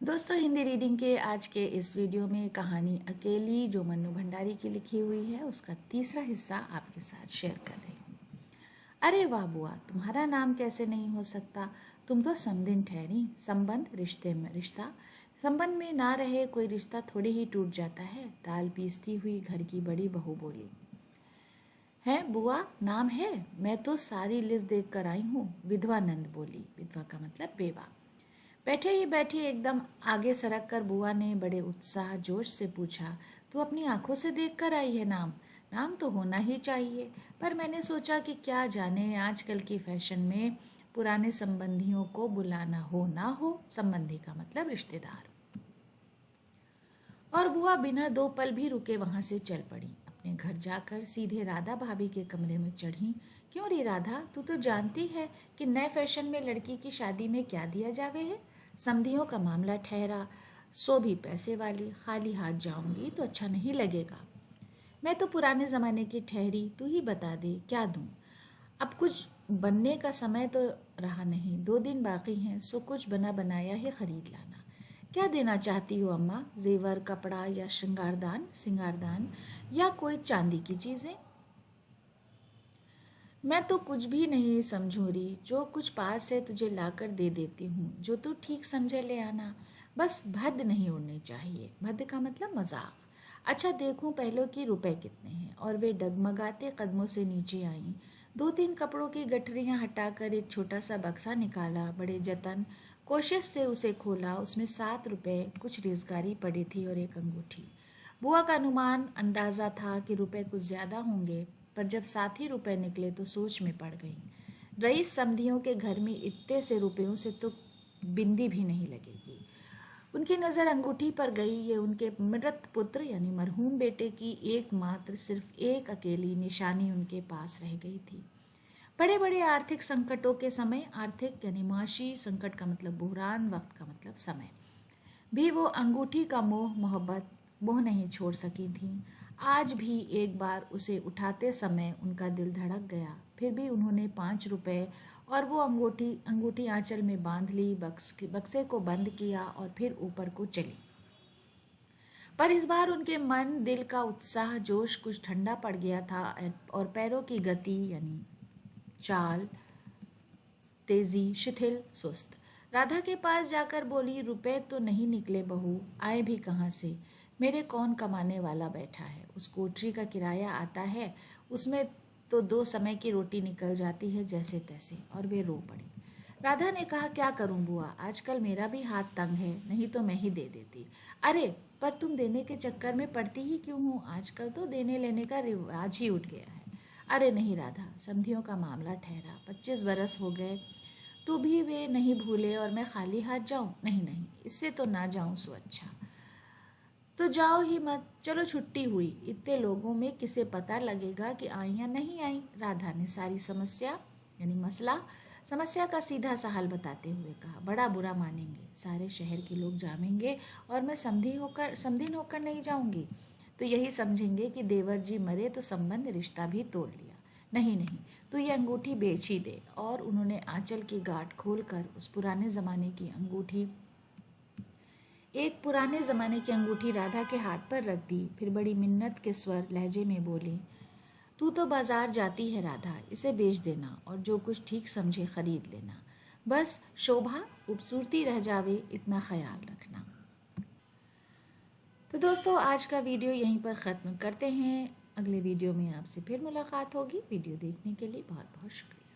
दोस्तों, हिंदी रीडिंग के आज के इस वीडियो में कहानी अकेली जो मन्नू भंडारी की लिखी हुई है उसका तीसरा हिस्सा आपके साथ शेयर कर रही हूँ। अरे वाह बुआ, तुम्हारा नाम कैसे नहीं हो सकता? तुम तो समदिन ठहरी। संबंध रिश्ते में रिश्ता, संबंध में ना रहे कोई रिश्ता थोड़ी ही टूट जाता है। दाल पीसती हुई घर की बड़ी बहू बोली। है बुआ, नाम है? मैं तो सारी लिस्ट देख कर आई हूँ, विधवा नंद बोली। विधवा का मतलब बेवा। बैठे ही बैठी एकदम आगे सरक कर बुआ ने बड़े उत्साह जोश से पूछा, तू अपनी आंखों से देख कर आई है? नाम नाम तो होना ही चाहिए, पर मैंने सोचा कि क्या जाने आजकल की फैशन में पुराने संबंधियों को बुलाना हो ना हो। संबंधी का मतलब रिश्तेदार। और बुआ बिना दो पल भी रुके वहां से चल पड़ी। अपने घर जाकर सीधे राधा भाभी के कमरे में चढ़ी। क्यों रे राधा, तू तो जानती है कि नए फैशन में लड़की की शादी में क्या दिया जावे है। समधियों का मामला ठहरा, सो भी पैसे वाली। खाली हाथ जाऊंगी तो अच्छा नहीं लगेगा। मैं तो पुराने जमाने की ठहरी, तू ही बता दे क्या दूं। अब कुछ बनने का समय तो रहा नहीं, 2 दिन बाकी हैं, सो कुछ बना बनाया ही खरीद लाना। क्या देना चाहती हो अम्मा? जेवर, कपड़ा या सिंगारदान या कोई चांदी की चीजें? मैं तो कुछ भी नहीं समझू रही, जो कुछ पास है तुझे लाकर दे देती हूँ, जो तू ठीक समझे ले आना। बस भद्द नहीं उड़नी चाहिए। भद्द का मतलब मजाक। अच्छा देखूं पहले की रुपए कितने हैं। और वे डगमगाते कदमों से नीचे आईं। 2-3 कपड़ों की गठरियां हटाकर एक छोटा सा बक्सा निकाला। बड़े जतन कोशिश से उसे खोला। उसमें 7 रुपए, कुछ रिजगारी पड़ी थी और एक अंगूठी। बुआ का अनुमान अंदाजा था कि रुपए कुछ ज्यादा होंगे, पर जब 7 ही रुपए निकले तो सोच में पड़ गई। रईस समधियों के घर में इतने से रुपयों से तो बिंदी भी नहीं लगेगी। उनकी नजर अंगूठी पर गई। ये उनके मृत पुत्र यानी मरहूम बेटे की एकमात्र, सिर्फ एक अकेली निशानी उनके पास रह गई थी। बड़े बड़े आर्थिक संकटों के समय, आर्थिक यानी माशी, संकट का मतलब बुहरान, वक्त का मतलब समय, भी वो अंगूठी का मोह नहीं छोड़ सकी थी। आज भी एक बार उसे उठाते समय उनका दिल धड़क गया। फिर भी उन्होंने 5 रुपए और वो अंगूठी आंचल में बांध ली। बक्से को बंद किया और फिर ऊपर को चली। पर इस बार उनके मन, दिल का उत्साह, जोश कुछ ठंडा पड़ गया था और पैरों की गति यानी चाल, तेजी शिथिल, सुस्त। राधा के पास जाकर बोली, रुपए तो नहीं निकले बहू, आए भी कहाँ से? मेरे कौन कमाने वाला बैठा है? उस कोठरी का किराया आता है, उसमें तो 2 समय की रोटी निकल जाती है जैसे तैसे। और वे रो पड़ी। राधा ने कहा, क्या करूं बुआ, आजकल मेरा भी हाथ तंग है, नहीं तो मैं ही दे देती। अरे पर तुम देने के चक्कर में पड़ती ही क्यों हो? आजकल तो देने लेने का रिवाज ही उठ गया है। अरे नहीं राधा, समधियों का मामला ठहरा, 25 बरस हो गए तो भी वे नहीं भूले, और मैं खाली हाथ जाऊं? नहीं नहीं, इससे तो ना जाऊं सो अच्छा। तो जाओ ही मत, चलो छुट्टी हुई। इतने लोगों में किसे पता लगेगा कि आई या नहीं आई? राधा ने सारी समस्या का सीधा सा हल बताते हुए कहा। बड़ा बुरा मानेंगे, सारे शहर के लोग जानेंगे और मैं समधिन होकर नहीं जाऊंगी तो यही समझेंगे कि देवर जी मरे तो संबंध रिश्ता भी तोड़ लिया। नहीं नहीं, तो ये अंगूठी बेच ही दे। और उन्होंने आंचल की गांठ खोलकर उस पुराने जमाने की अंगूठी राधा के हाथ पर रख दी। फिर बड़ी मिन्नत के स्वर लहजे में बोली, तू तो बाजार जाती है राधा, इसे बेच देना और जो कुछ ठीक समझे खरीद लेना। बस शोभा खूबसूरती रह जावे, इतना ख्याल रखना। तो दोस्तों, आज का वीडियो यहीं पर ख़त्म करते हैं। अगले वीडियो में आपसे फिर मुलाकात होगी। वीडियो देखने के लिए बहुत बहुत शुक्रिया।